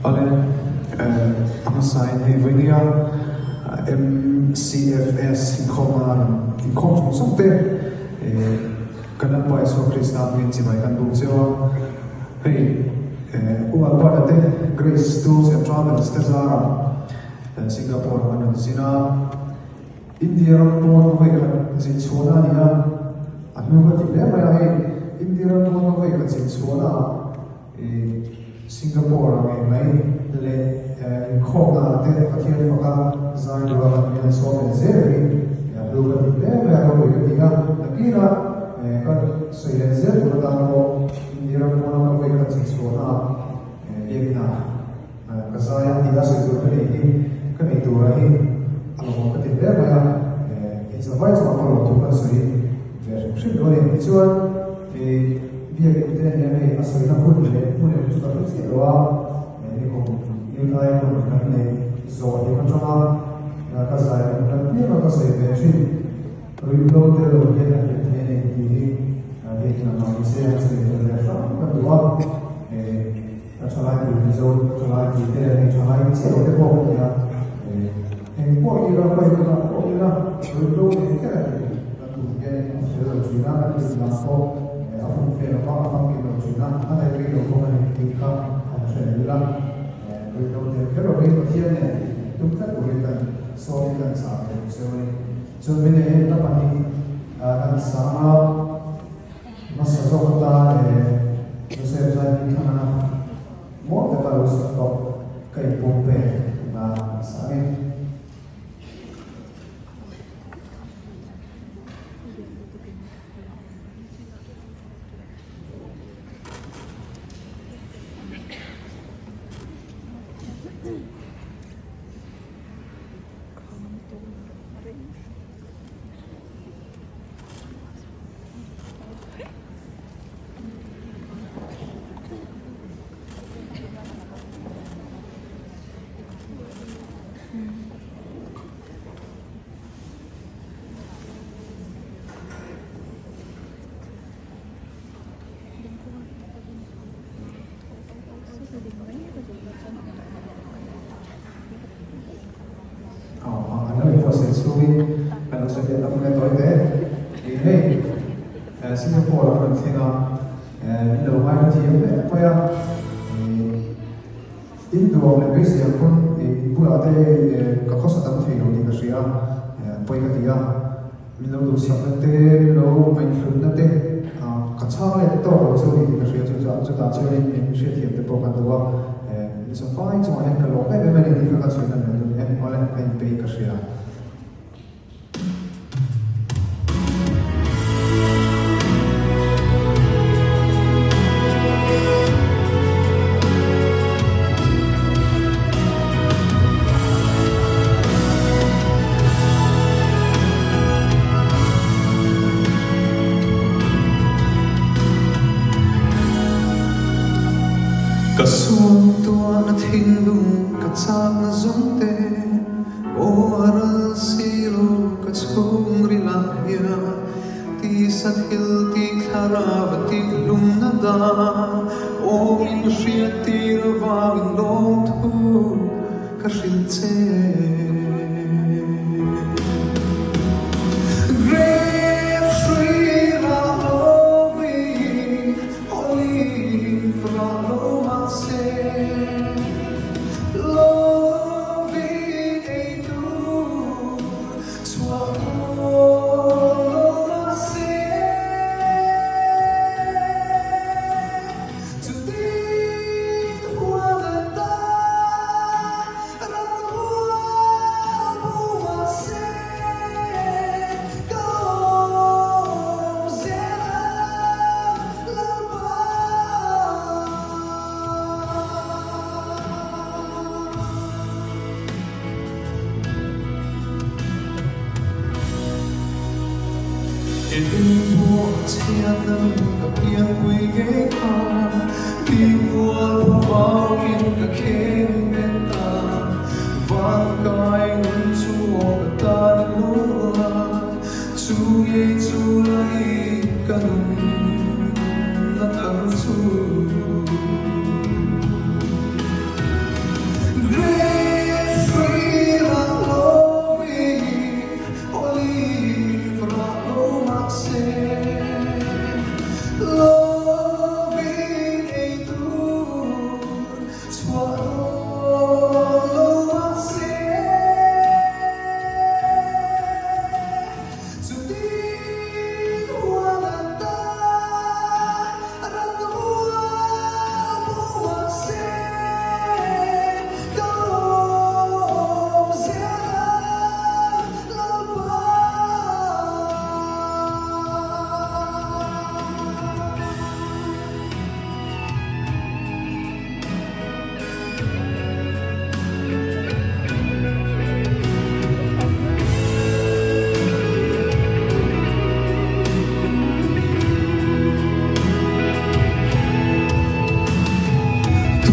Olen amasain hevelia MCFS in kom som det kanan pa so Krista min si mai kan bu chewa hei ualpa te Grace Tools and Travels Tezara Singapore anan sina India pon hoi kan sin chona nia anu ka ti le mai hei India pon hoi kan sin chona Singapore mai le khona te pathian faka zai dwa mi so me zeri ya lu ka ti le mai ka hoi ka akira kan soilen zer dwa ko India pon hoi kan sin chona Vietnam kasaya tidak sesuatu ini kan itu lagi kalau kita tidak banyak itu apa itu kalau tu kan sih versi dua itu dia kita ni asal kita pun boleh kita pergi doa ini kok ini lain pun kan ni so dia kan cuma kasaya dan dia kan kasaya versi ribut terlalu dia ini dia nama saya sebagai referensi kan doa Salai di zon, salai di daerah, salai di seluruh Depok ya. Depok ira apa itu lah, Depok ira dulu ini kan, kemudian seluruh Cina di Depok, apa kita Cina, ada yang kita komen kita, saya bilang, kalau kita tiada, itu kan boleh kan, soal kan sama, so ini kita pasti kan sama, masa soal saya lagi kan. More than I was about kay Pompe na sa amin. Kalau saya tak punya toilet, ini Singapura kan sina ilo mai tiap apa ya Indo lebih siap pun buat ada kakos atau film di Asia, poin ketiga ilo tu siapa te ilo main film nate kacau itu so di Asia juga jadi Asia tiap te pokan dua so fine so yang kalau memang ini kakak sudah nanti oleh main pay Asia. Kasuang tua na thindung katsak na zongte o aral silo katsung rilaya ti sathil ti kharava ti lum na da o inushia ti ravagin long tu kashiltse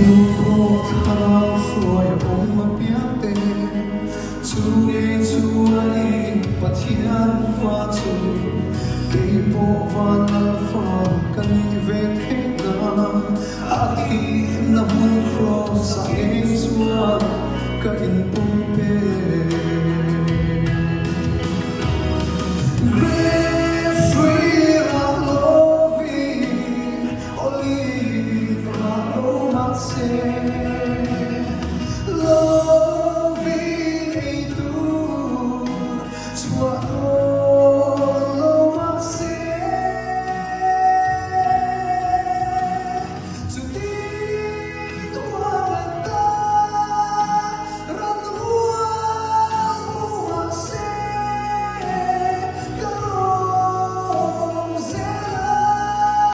Lupo tarau suaya om mapiate Tuye tuai patian fatu Kepo vana fa kani vekena Aki na mufro sa esua ka inpumpe Say